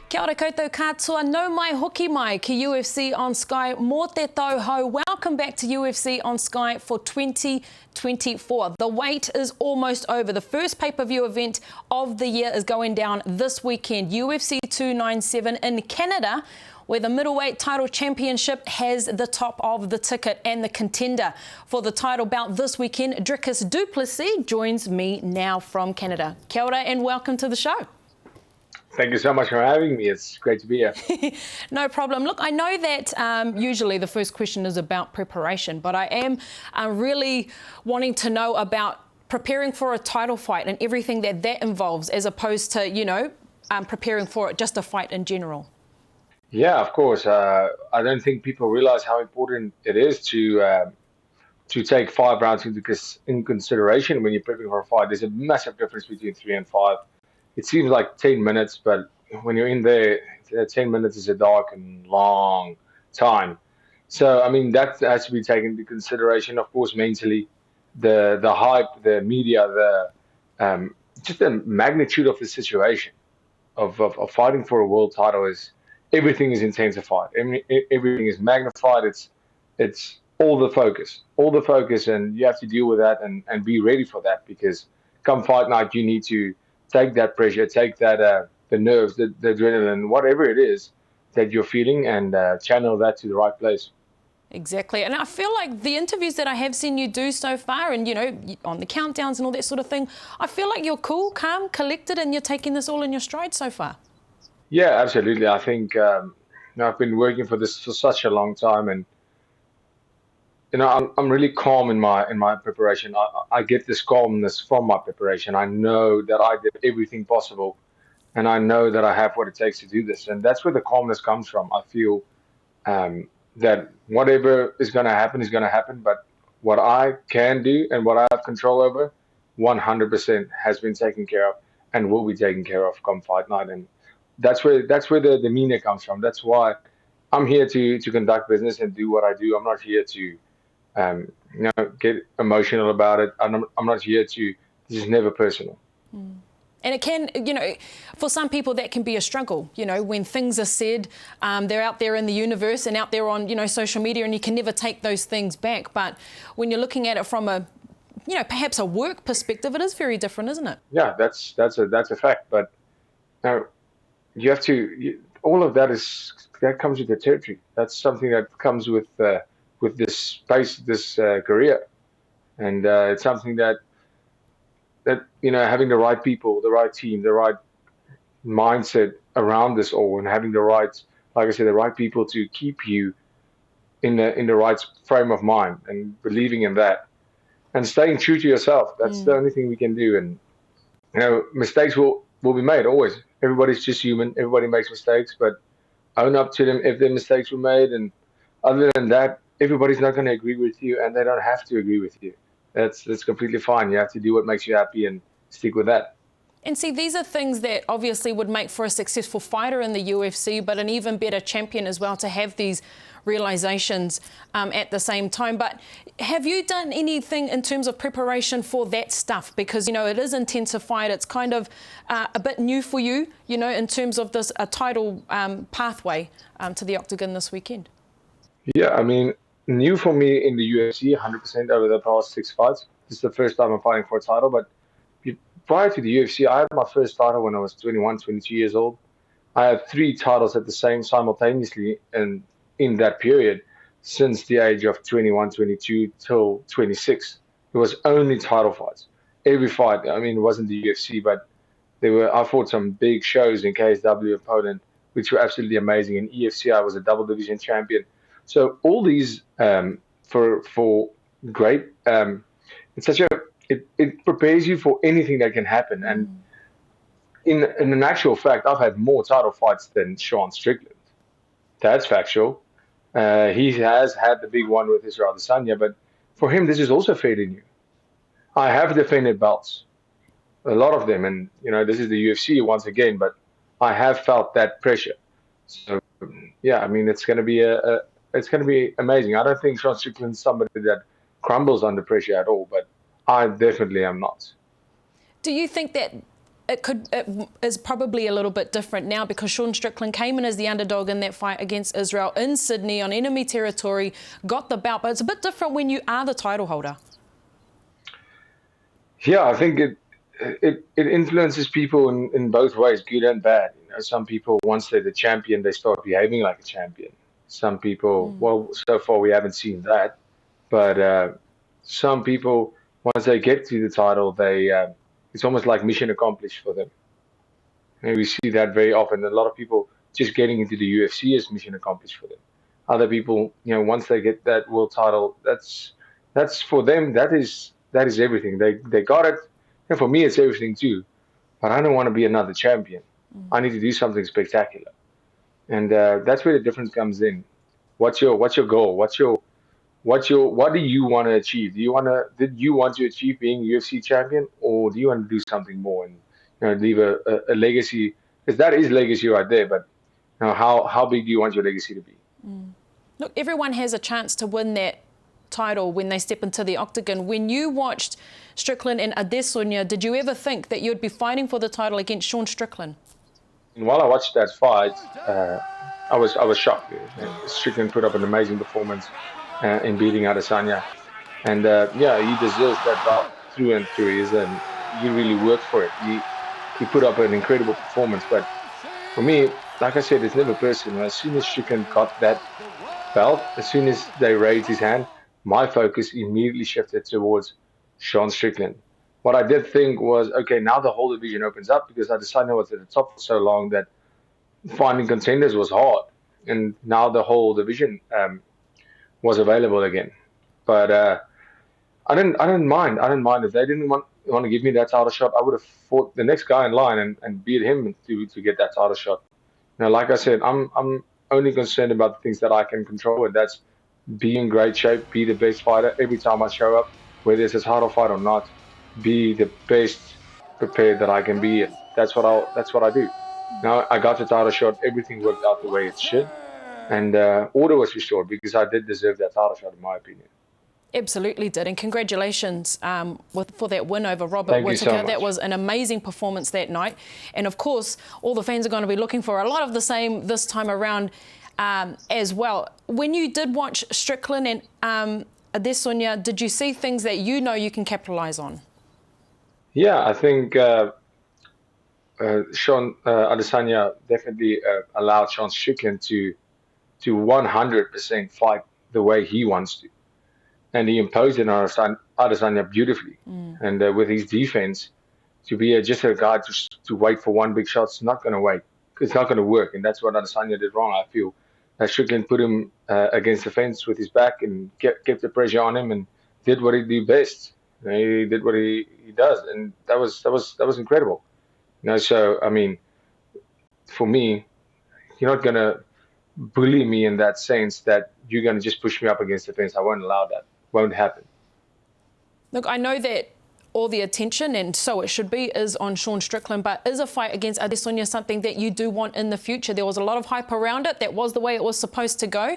Kia ora koutou katoa, no mai hoki mai ki UFC on Sky mō te tauhou. Welcome back to UFC on Sky for 2024. The wait is almost over. The first pay-per-view event of the year is going down this weekend. UFC 297 in Canada, where the Middleweight title championship has the top of the ticket, and the contender for the title bout this weekend, Dricus Du Plessis, joins me now from Canada. Kia ora and welcome to the show. Thank you so much for having me. It's great to be here. No problem. Look, I know that usually the first question is about preparation, but I am really wanting to know about preparing for a title fight and everything that involves, as opposed to, you know, preparing for just a fight in general. Yeah, of course. I don't think people realize how important it is to take 5 rounds in consideration when you're prepping for a fight. There's a massive difference between 3 and 5. It seems like 10 minutes, but when you're in there, 10 minutes is a dark and long time. So, I mean, that has to be taken into consideration, of course, mentally. The hype, the media, just the magnitude of the situation of fighting for a world title is, everything is intensified. Everything is magnified. It's all the focus, and you have to deal with that and be ready for that, because come fight night, you need to take that pressure, take that the nerves, the adrenaline, whatever it is that you're feeling, and channel that to the right place. Exactly. And I feel like the interviews that I have seen you do so far, and, you know, on the countdowns and all that sort of thing, I feel like you're cool, calm, collected, and you're taking this all in your stride so far. Yeah, absolutely. I think I've been working for this for such a long time, and you know, I'm really calm in my preparation. I get this calmness from my preparation. I know that I did everything possible, and I know that I have what it takes to do this. And that's where the calmness comes from. I feel that whatever is going to happen is going to happen, but what I can do and what I have control over, 100% has been taken care of and will be taken care of come fight night. And that's where the demeanor comes from. That's why I'm here to conduct business and do what I do. I'm not here to get emotional about it. I'm not here to. This is never personal. And it can, you know, for some people that can be a struggle. You know, when things are said, they're out there in the universe and out there on, you know, social media, and you can never take those things back. But when you're looking at it from a, you know, perhaps a work perspective, it is very different, isn't it? Yeah, that's a fact. But you have to. All of that comes with the territory. That's something that comes with this space, this career, and it's something that you know, having the right people, the right team, the right mindset around this all, and having the right, like I said, the right people to keep you in the right frame of mind, and believing in that, and staying true to yourself. That's the only thing we can do. And you know, mistakes will be made always. Everybody's just human. Everybody makes mistakes, but own up to them if their mistakes were made. And other than that, everybody's not going to agree with you, and they don't have to agree with you. That's completely fine. You have to do what makes you happy and stick with that. And see, these are things that obviously would make for a successful fighter in the UFC, but an even better champion as well, to have these realizations at the same time. But have you done anything in terms of preparation for that stuff? Because, you know, it is intensified. It's kind of a bit new for you, you know, in terms of this title pathway to the octagon this weekend. Yeah, I mean, new for me in the UFC, 100% over the past 6 fights. This is the first time I'm fighting for a title, but prior to the UFC, I had my first title when I was 21, 22 years old. I had 3 titles at the simultaneously, and in that period, since the age of 21, 22 till 26. It was only title fights. Every fight, I mean, it wasn't the UFC, but I fought some big shows in KSW in Poland, which were absolutely amazing. In EFC, I was a double division champion. So all these for great, it prepares you for anything that can happen. And in an actual fact, I've had more title fights than Sean Strickland. That's factual. He has had the big one with Israel Adesanya, but for him, this is also fairly new. I have defended belts, a lot of them, and you know, this is the UFC once again, but I have felt that pressure. So yeah, I mean, it's going to be amazing. I don't think Sean Strickland's somebody that crumbles under pressure at all, but I definitely am not. Do you think that it is probably a little bit different now because Sean Strickland came in as the underdog in that fight against Israel in Sydney on enemy territory, got the belt, but it's a bit different when you are the title holder. Yeah, I think it influences people in both ways, good and bad. You know, some people, once they're the champion, they start behaving like a champion. Some people, well, so far we haven't seen that, but some people, once they get to the title, it's almost like mission accomplished for them. And we see that very often. A lot of people just getting into the UFC is mission accomplished for them. Other people, you know, once they get that world title, that's for them. That is everything. They got it. And for me, it's everything too. But I don't want to be another champion. I need to do something spectacular. And that's where the difference comes in. What's your goal? What do you want to achieve? Did you want to achieve being UFC champion, or do you want to do something more and, you know, leave a legacy? Because that is legacy right there. But, you know, how big do you want your legacy to be? Look, everyone has a chance to win that title when they step into the octagon. When you watched Strickland and Adesanya, did you ever think that you'd be fighting for the title against Sean Strickland? And while I watched that fight, I was shocked. Strickland put up an amazing performance in beating Adesanya, and yeah, he deserves that belt through and through. He really worked for it. He put up an incredible performance. But for me, like I said, it's never personal. As soon as Strickland got that belt, as soon as they raised his hand, my focus immediately shifted towards Sean Strickland. What I did think was, okay, now the whole division opens up, because Adesanya was at the top for so long that finding contenders was hard, and now the whole division was available again. But I didn't mind. I didn't mind if they didn't want to give me that title shot. I would have fought the next guy in line and beat him to get that title shot. Now, like I said, I'm only concerned about the things that I can control, and that's be in great shape, be the best fighter every time I show up, whether it's a title fight or not. Be the best prepared that I can be. And that's what I do. Now I got the title shot. Everything worked out the way it should, and order was restored, because I did deserve that title shot, in my opinion. Absolutely did, and congratulations for that win over Robert Thank Whittaker. you so much. That was an amazing performance that night, and of course, all the fans are going to be looking for a lot of the same this time around as well. When you did watch Strickland and Adesanya, did you see things that you know you can capitalise on? Yeah, I think Sean Adesanya definitely allowed Sean Strickland to 100% fight the way he wants to. And he imposed it on Adesanya beautifully. And with his defense, to be just a guy to wait for one big shot, it's not going to wait. It's not going to work. And that's what Adesanya did wrong, I feel. Strickland put him against the fence with his back and kept the pressure on him and did what he did best. He did what he does, and that was incredible. You know, so I mean, for me, you're not gonna bully me in that sense that you're gonna just push me up against the fence. I won't allow that. Won't happen. Look, I know that all the attention, and so it should be, is on Sean Strickland, but is a fight against Adesanya something that you do want in the future? There was a lot of hype around it. That was the way it was supposed to go.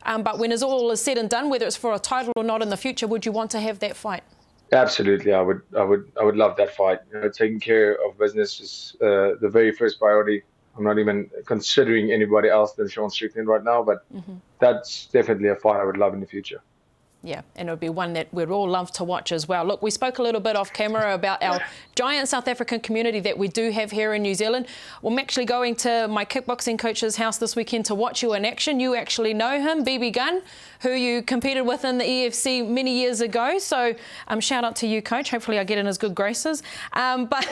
But when it's all is said and done, whether it's for a title or not in the future, would you want to have that fight? Absolutely, I would love that fight. You know, taking care of business is the very first priority. I'm not even considering anybody else than Sean Strickland right now, but that's definitely a fight I would love in the future. Yeah, and it would be one that we'd all love to watch as well. Look, we spoke a little bit off camera about our giant South African community that we do have here in New Zealand. Well, I'm actually going to my kickboxing coach's house this weekend to watch you in action. You actually know him, BB Gunn, who you competed with in the EFC many years ago. So shout out to you, Coach. Hopefully I get in his good graces. But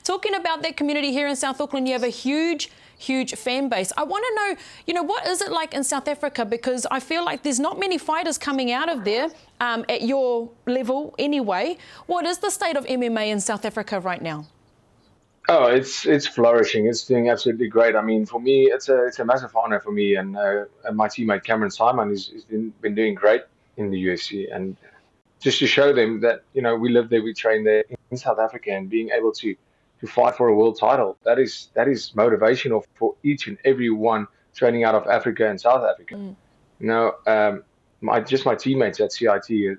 talking about that community here in South Auckland, you have a huge fan base. I want to know, what is it like in South Africa? Because I feel like there's not many fighters coming out of there at your level anyway. What is the state of MMA in South Africa right now? Oh, it's flourishing. It's doing absolutely great. I mean, for me, it's a massive honor for me, and my teammate Cameron Simon has been doing great in the UFC, and just to show them that we live there, we train there in South Africa, and being able to fight for a world title, that is motivational for each and every one training out of Africa and South Africa. My teammates at CIT,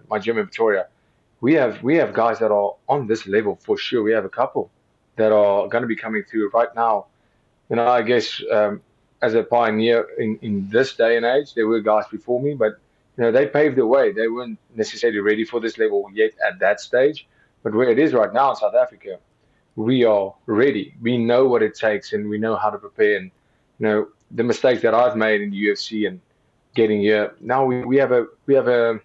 my gym in Victoria, we have guys that are on this level for sure. We have a couple that are going to be coming through right now. I guess as a pioneer in this day and age, there were guys before me, but they paved the way. They weren't necessarily ready for this level yet at that stage, but where it is right now in South Africa, we are ready. We know what it takes, and we know how to prepare. And the mistakes that I've made in the UFC and getting here, now we have a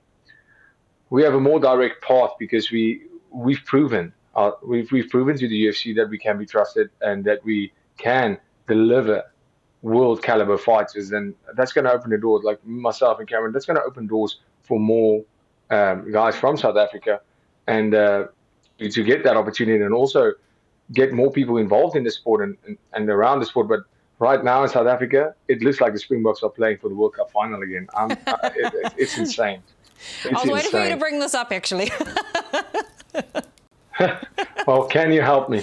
more direct path because we've proven we've proven to the UFC that we can be trusted and that we can deliver world caliber fighters, and that's going to open the doors. Like myself and Cameron, that's going to open doors for more guys from South Africa, and to get that opportunity, and also get more people involved in the sport and around the sport. But right now in South Africa, it looks like the Springboks are playing for the World Cup final again. It's insane. I was waiting for you to bring this up, actually. Well, can you help me?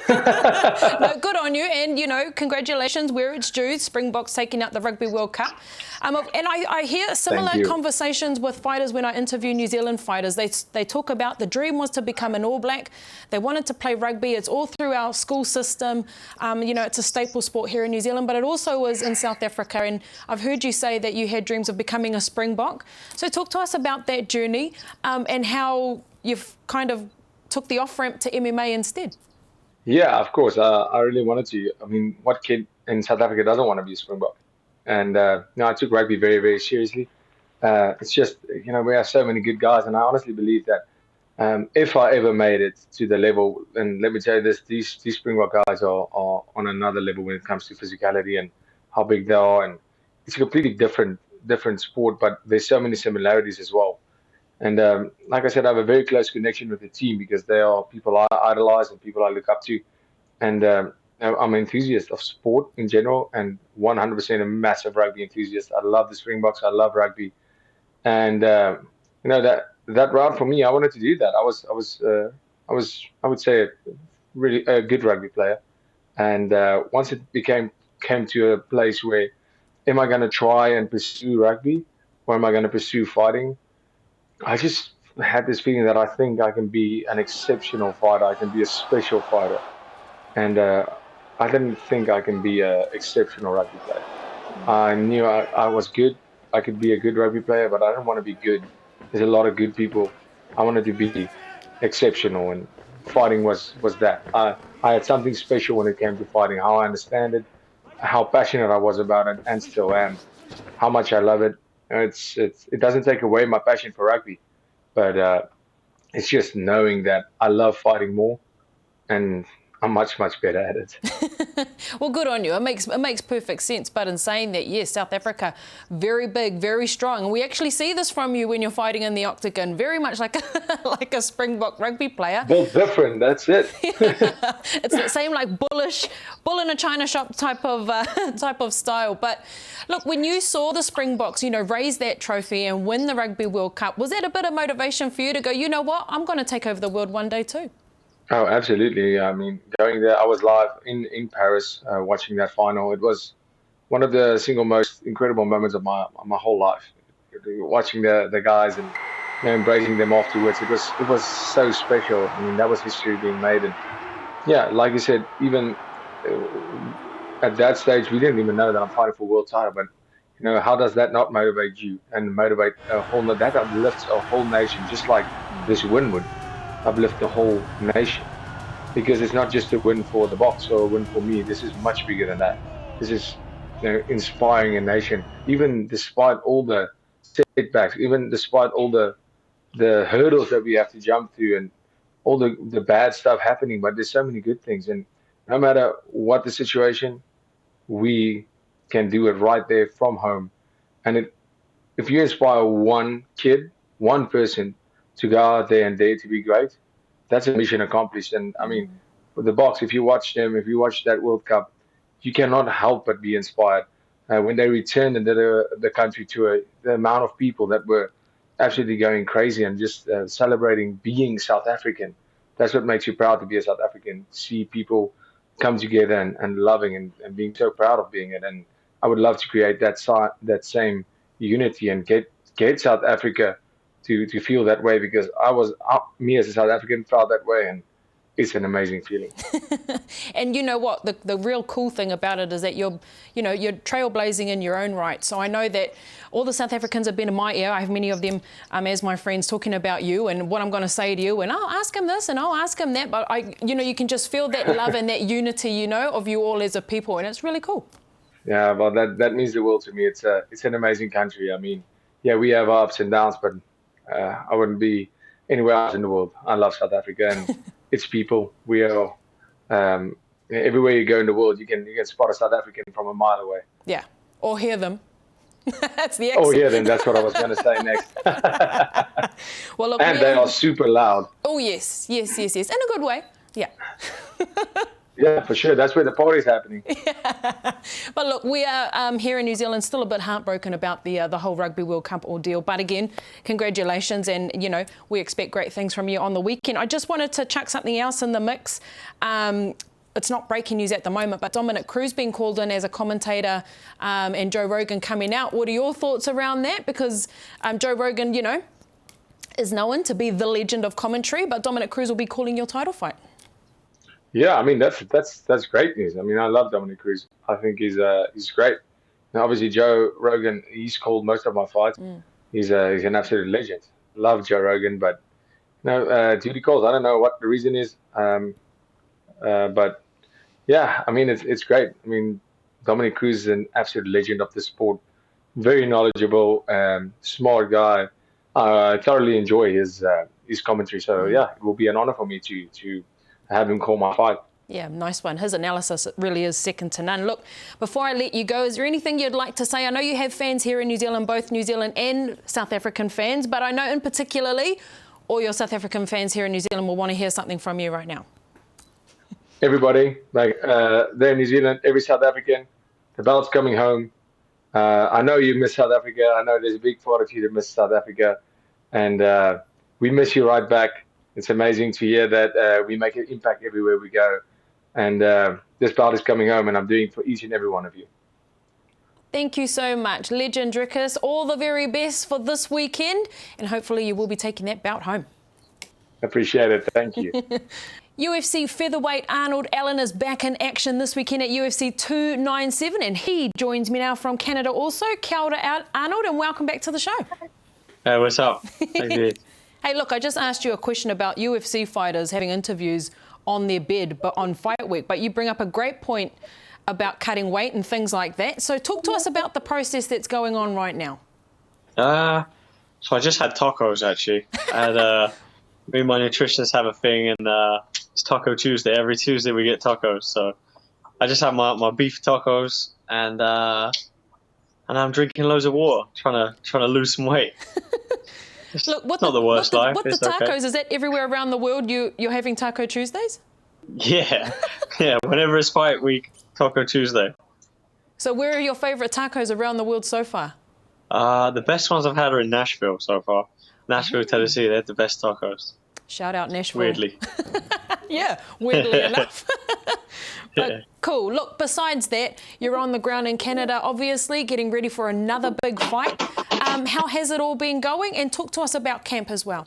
No, good on you, and congratulations where it's due. Springboks taking out the Rugby World Cup, and I hear similar conversations with fighters when I interview New Zealand fighters. They talk about the dream was to become an All Black. They wanted to play rugby. It's all through our school system. It's a staple sport here in New Zealand, but it also was in South Africa. And I've heard you say that you had dreams of becoming a Springbok. So talk to us about that journey and how you've kind of took the off-ramp to MMA instead. Yeah, of course. I really wanted to. I mean, what kid in South Africa doesn't want to be a Springbok? And I took rugby very, very seriously. It's just, we have so many good guys, and I honestly believe that if I ever made it to the level, and let me tell you this, these Springbok guys are on another level when it comes to physicality and how big they are, and it's a completely different sport, but there's so many similarities as well. And like I said, I have a very close connection with the team because they are people I idolize and people I look up to. And I'm an enthusiast of sport in general, and 100% a massive rugby enthusiast. I love the Springboks. I love rugby, and that route for me, I wanted to do that. I would say really a good rugby player. And once it came to a place where, am I going to try and pursue rugby, or am I going to pursue fighting? I just had this feeling that I think I can be an exceptional fighter. I can be a special fighter. And I didn't think I can be an exceptional rugby player. I knew I was good. I could be a good rugby player, but I didn't want to be good. There's a lot of good people. I wanted to be exceptional, and fighting was that. I had something special when it came to fighting, how I understand it, how passionate I was about it, and still am, how much I love it. It doesn't take away my passion for rugby, but it's just knowing that I love fighting more, and I'm much better at it. Well, good on you. It makes perfect sense. But in saying that, yes, South Africa, very big, very strong. And we actually see this from you when you're fighting in the octagon, very much like a Springbok rugby player. Built different, that's it. It's the same, like bullish, bull in a china shop type of style. But look, when you saw the Springboks, raise that trophy and win the Rugby World Cup, was that a bit of motivation for you to go, you know what, I'm going to take over the world one day too? Oh, absolutely. I mean, going there, I was live in Paris watching that final. It was one of the single most incredible moments of my whole life. Watching the guys and embracing them afterwards, it was so special. I mean, that was history being made. And yeah, like you said, even at that stage, we didn't even know that I'm fighting for world title. But how does that not motivate you and motivate that uplifts a whole nation, just like this win would uplift the whole nation, because it's not just a win for the box or a win for me. This is much bigger than that. This is inspiring a nation, even despite all the setbacks, even despite all the hurdles that we have to jump through and all the bad stuff happening. But there's so many good things, and no matter what the situation, we can do it right there from home. And if you inspire one kid, one person, to go out there and dare to be great, that's a mission accomplished. And I mean, with the box, if you watch that World Cup, you cannot help but be inspired. When they returned and did the country tour, the amount of people that were absolutely going crazy and just celebrating being South African, that's what makes you proud to be a South African. See people come together and loving and being so proud of being it. And I would love to create that same unity and get South Africa to feel that way, because me as a South African felt that way, and it's an amazing feeling. And you know what? The real cool thing about it is that you're trailblazing in your own right. So I know that all the South Africans have been in my ear. I have many of them as my friends talking about you and what I'm going to say to you. And I'll ask him this and I'll ask him that. But you can just feel that love and that unity, of you all as a people. And it's really cool. Yeah, well, that means the world to me. It's an amazing country. I mean, yeah, we have our ups and downs, but I wouldn't be anywhere else in the world. I love South Africa and its people. We are everywhere you go in the world, you can spot a South African from a mile away. Yeah, or hear them. That's the accent. Oh, yeah, then that's what I was going to say next. Well, look, and they are super loud. Oh, yes. In a good way. Yeah. Yeah, for sure. That's where the party's happening. Yeah. But look, we are here in New Zealand still a bit heartbroken about the whole Rugby World Cup ordeal. But again, congratulations. And, we expect great things from you on the weekend. I just wanted to chuck something else in the mix. It's not breaking news at the moment, but Dominic Cruz being called in as a commentator and Joe Rogan coming out. What are your thoughts around that? Because Joe Rogan, is known to be the legend of commentary, but Dominic Cruz will be calling your title fight. Yeah, I mean, that's great news. I mean, I love Dominic Cruz. I think he's great. Now, obviously, Joe Rogan, he's called most of my fights. He's an absolute legend. Love Joe Rogan, but duty calls. I don't know what the reason is. But yeah, I mean, it's great. I mean, Dominic Cruz is an absolute legend of the sport. Very knowledgeable, smart guy. I thoroughly enjoy his commentary. So yeah, it will be an honor for me to have him call my fight. Yeah, nice one. His analysis really is second to none. Look, before I let you go, is there anything you'd like to say? I know you have fans here in New Zealand, both New Zealand and South African fans, but I know in particularly all your South African fans here in New Zealand will want to hear something from you right now. Everybody, there in New Zealand, every South African, the belt's coming home. I know you miss South Africa. I know there's a big part of you that miss South Africa. And we miss you right back. It's amazing to hear that we make an impact everywhere we go. And this belt is coming home, and I'm doing it for each and every one of you. Thank you so much. Legend Dricus, all the very best for this weekend. And hopefully you will be taking that belt home. Appreciate it. Thank you. UFC featherweight Arnold Allen is back in action this weekend at UFC 297, and he joins me now from Canada also. Kia ora, Arnold, and welcome back to the show. Hey, what's up? Thank you. Hey, look, I just asked you a question about UFC fighters having interviews on their bed but on fight week, but you bring up a great point about cutting weight and things like that. So talk to us about the process that's going on right now. So I just had tacos, actually. Me and my nutritionist have a thing, and it's Taco Tuesday. Every Tuesday we get tacos. So I just had my beef tacos, and I'm drinking loads of water, trying to lose some weight. Look, it's not the worst life. What the tacos, okay. Is that everywhere around the world you're having Taco Tuesdays? Yeah. Whenever it's fight week, Taco Tuesday. So where are your favourite tacos around the world so far? The best ones I've had are in Nashville so far. Nashville, Tennessee, they have the best tacos. Shout out Nashville. Weirdly. Yeah, weirdly enough. But cool. Look, besides that, you're on the ground in Canada, obviously, getting ready for another big fight. How has it all been going? And talk to us about camp as well.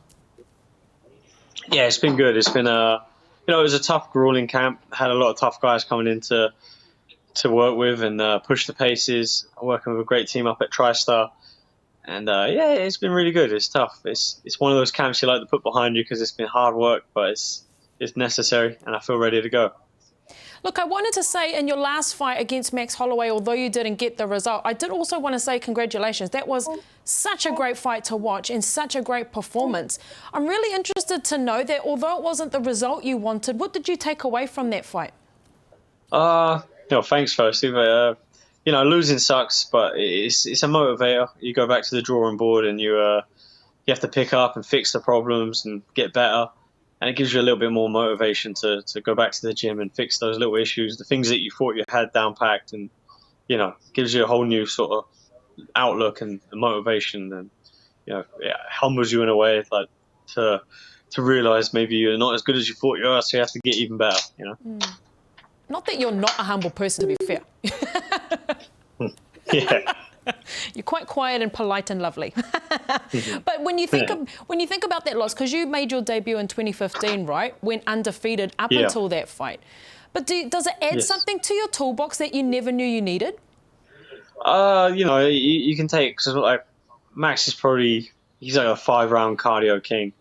Yeah, it's been good. It's been it was a tough, grueling camp. Had a lot of tough guys coming in to work with and push the paces. I'm working with a great team up at TriStar. And it's been really good. It's tough. It's one of those camps you like to put behind you because it's been hard work, but it's necessary, and I feel ready to go. Look, I wanted to say in your last fight against Max Holloway, although you didn't get the result, I did also want to say congratulations. That was such a great fight to watch and such a great performance. I'm really interested to know that although it wasn't the result you wanted, what did you take away from that fight? Thanks firstly. But, losing sucks, but it's a motivator. You go back to the drawing board and you have to pick up and fix the problems and get better. And it gives you a little bit more motivation to go back to the gym and fix those little issues, the things that you thought you had down packed, and gives you a whole new sort of outlook and motivation, and it humbles you in a way, like to realize maybe you're not as good as you thought you are, so you have to get even better. Not that you're not a humble person, to be fair. Yeah. You're quite quiet. quiet and polite and lovely. But when you think about that loss, because you made your debut in 2015, right? Went undefeated up until that fight. But does it add something to your toolbox that you never knew you needed? You know, you can take, cause like Max is probably, he's like a 5-round cardio king.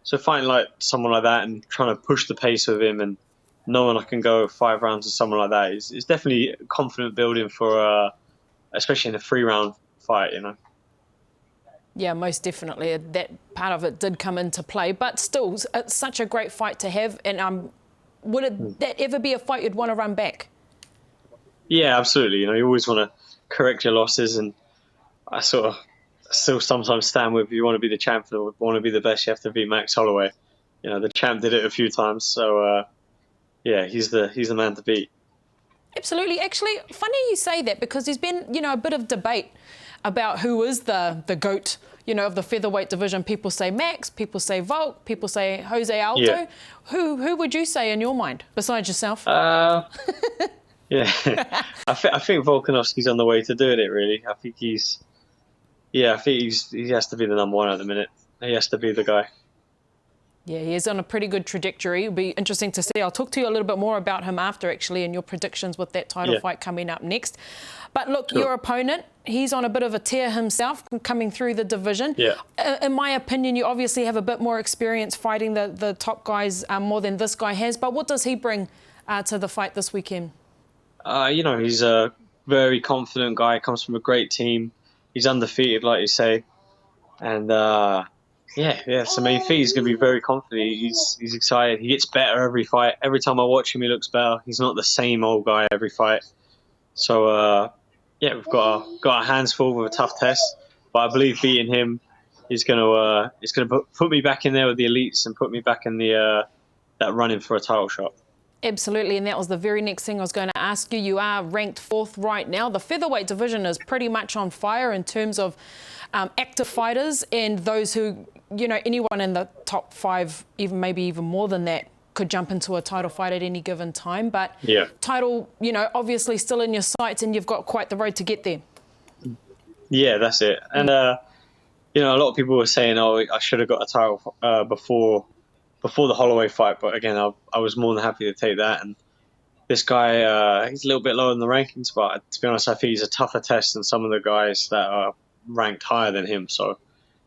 So fighting like someone like that and trying to push the pace with him and knowing I can go 5 rounds with someone like that is definitely confident building for, especially in a 3-round fight, you know. Yeah, most definitely. That part of it did come into play, but still, it's such a great fight to have. And would that ever be a fight you'd want to run back? Yeah, absolutely. You know, you always want to correct your losses, and I sort of still sometimes stand with, you want to be the champion or want to be the best, you have to beat Max Holloway. You know, the champ did it a few times, so yeah, he's the man to beat. Absolutely. Actually, funny you say that, because there's been, you know, a bit of debate about who is the GOAT, you know, of the featherweight division. People say Max, people say Volk, people say Jose Aldo. Yeah. Who would you say in your mind, besides yourself? Yeah, I think Volkanovski's on the way to doing it, really. I think he has to be the number 1 at the minute. He has to be the guy. Yeah, he is on a pretty good trajectory. It'll be interesting to see. I'll talk to you a little bit more about him after, actually, and your predictions with that title fight coming up next. But look, your opponent, he's on a bit of a tear himself, coming through the division. Yeah. In my opinion, you obviously have a bit more experience fighting the top guys more than this guy has. But what does he bring to the fight this weekend? You know, he's a very confident guy, comes from a great team. He's undefeated, like you say. And, it's the main thing. He's going to be very confident. He's excited. He gets better every fight. Every time I watch him, he looks better. He's not the same old guy every fight. So, we've got our hands full with a tough test. But I believe beating him is going to put me back in there with the elites and put me back in the that running for a title shot. Absolutely, and that was the very next thing I was going to ask you. You are ranked 4th right now. The featherweight division is pretty much on fire in terms of active fighters and those who, you know, anyone in the top 5, maybe even more than that, could jump into a title fight at any given time. But title, you know, obviously still in your sights, and you've got quite the road to get there. Yeah, that's it. And, you know, a lot of people were saying, oh, I should have got a title before the Holloway fight, but again, I was more than happy to take that. And this guy, he's a little bit lower in the rankings, but to be honest, I think he's a tougher test than some of the guys that are ranked higher than him. So,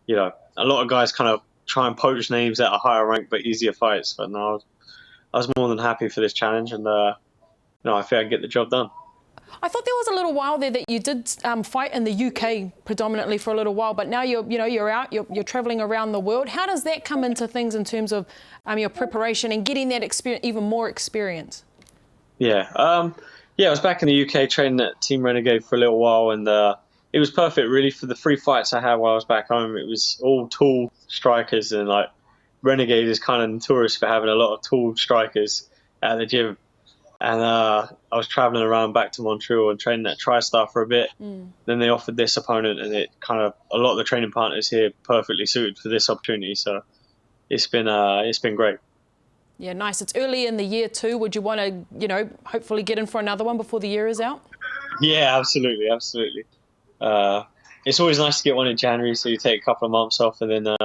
you know, a lot of guys kind of try and poach names that are higher ranked but easier fights. But no, I was more than happy for this challenge, and I think I can get the job done. I thought there was a little while there that you did fight in the UK predominantly for a little while, but now you're out, you're travelling around the world. How does that come into things in terms of your preparation and getting that experience, even more experience? Yeah, I was back in the UK training at Team Renegade for a little while, and it was perfect really for the 3 fights I had while I was back home. It was all tall strikers, and like Renegade is kind of notorious for having a lot of tall strikers at the gym. And I was traveling around back to Montreal and training at TriStar for a bit. Then they offered this opponent, and it kind of, a lot of the training partners here perfectly suited for this opportunity. So it's been great. Yeah, nice. It's early in the year too. Would you want to, you know, hopefully get in for another one before the year is out? Yeah, absolutely. It's always nice to get one in January, so you take a couple of months off and then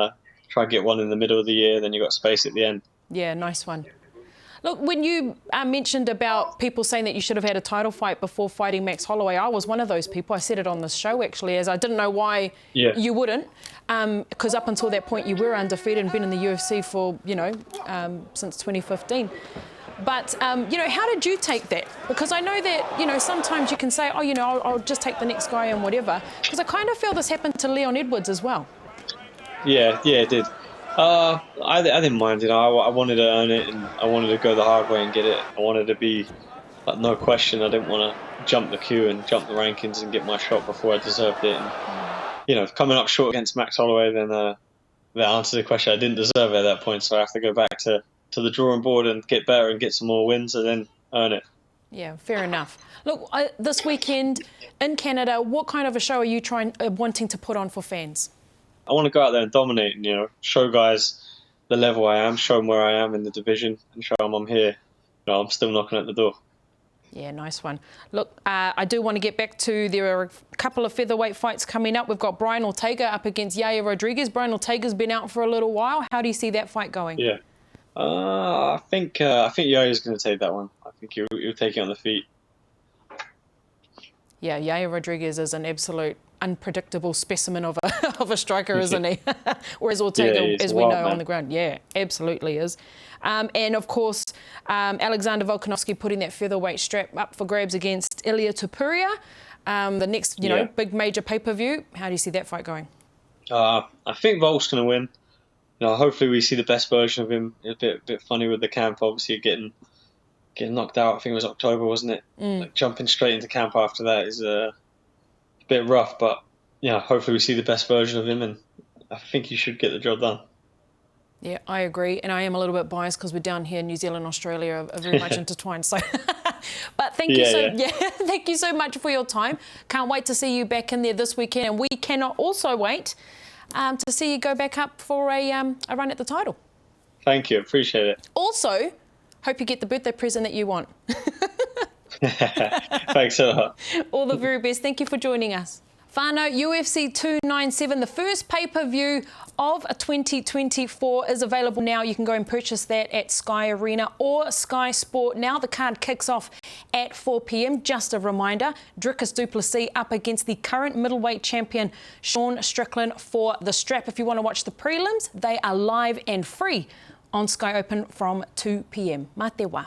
try and get one in the middle of the year. Then you've got space at the end. Yeah, nice one. Look, when you mentioned about people saying that you should have had a title fight before fighting Max Holloway, I was one of those people. I said it on this show, actually, as I didn't know why you wouldn't, because up until that point you were undefeated and been in the UFC for, you know, since 2015. But, you know, how did you take that? Because I know that, you know, sometimes you can say, oh, you know, I'll just take the next guy and whatever, because I kind of feel this happened to Leon Edwards as well. Yeah, it did. I didn't mind, you know. I wanted to earn it, and I wanted to go the hard way and get it. I wanted to be, like, no question. I didn't want to jump the queue and jump the rankings and get my shot before I deserved it. And, you know, coming up short against Max Holloway, then that answers the question. I didn't deserve it at that point, so I have to go back to the drawing board and get better and get some more wins and then earn it. Yeah, fair enough. Look, this weekend in Canada, what kind of a show are you wanting to put on for fans? I want to go out there and dominate and, you know, show guys the level I am, show them where I am in the division, and show them I'm here. You know, I'm still knocking at the door. Yeah, nice one. Look, I do want to get back to, there are a couple of featherweight fights coming up. We've got Brian Ortega up against Yair Rodriguez. Brian Ortega's been out for a little while. How do you see that fight going? Yeah. I think Yair's going to take that one. I think he'll take it on the feet. Yeah, Yair Rodriguez is an absolute unpredictable specimen of a striker, isn't he? Whereas Ortega, as we know, on the ground, yeah, absolutely is. And of course, Alexander Volkanovski putting that featherweight strap up for grabs against Ilia Topuria. The next, you know, big major pay-per-view. How do you see that fight going? I think Volk's going to win. You know, hopefully we see the best version of him. A bit funny with the camp, obviously getting knocked out. I think it was October, wasn't it? Like jumping straight into camp after that is a bit rough, but yeah, hopefully we see the best version of him, and I think he should get the job done. Yeah, I agree, and I am a little bit biased because we're down here in New Zealand, Australia, are very much intertwined. So, but thank you thank you so much for your time. Can't wait to see you back in there this weekend, and we cannot also wait to see you go back up for a run at the title. Thank you, appreciate it. Also, hope you get the birthday present that you want. Thanks a lot. All the very best. Thank you for joining us. Whānau, UFC 297, the first pay-per-view of 2024 is available now. You can go and purchase that at Sky Arena or Sky Sport. Now the card kicks off at 4 p.m. Just a reminder, Dricus Du Plessis up against the current middleweight champion, Sean Strickland, for the strap. If you want to watch the prelims, they are live and free on Sky Open from 2 p.m. Mā te wā.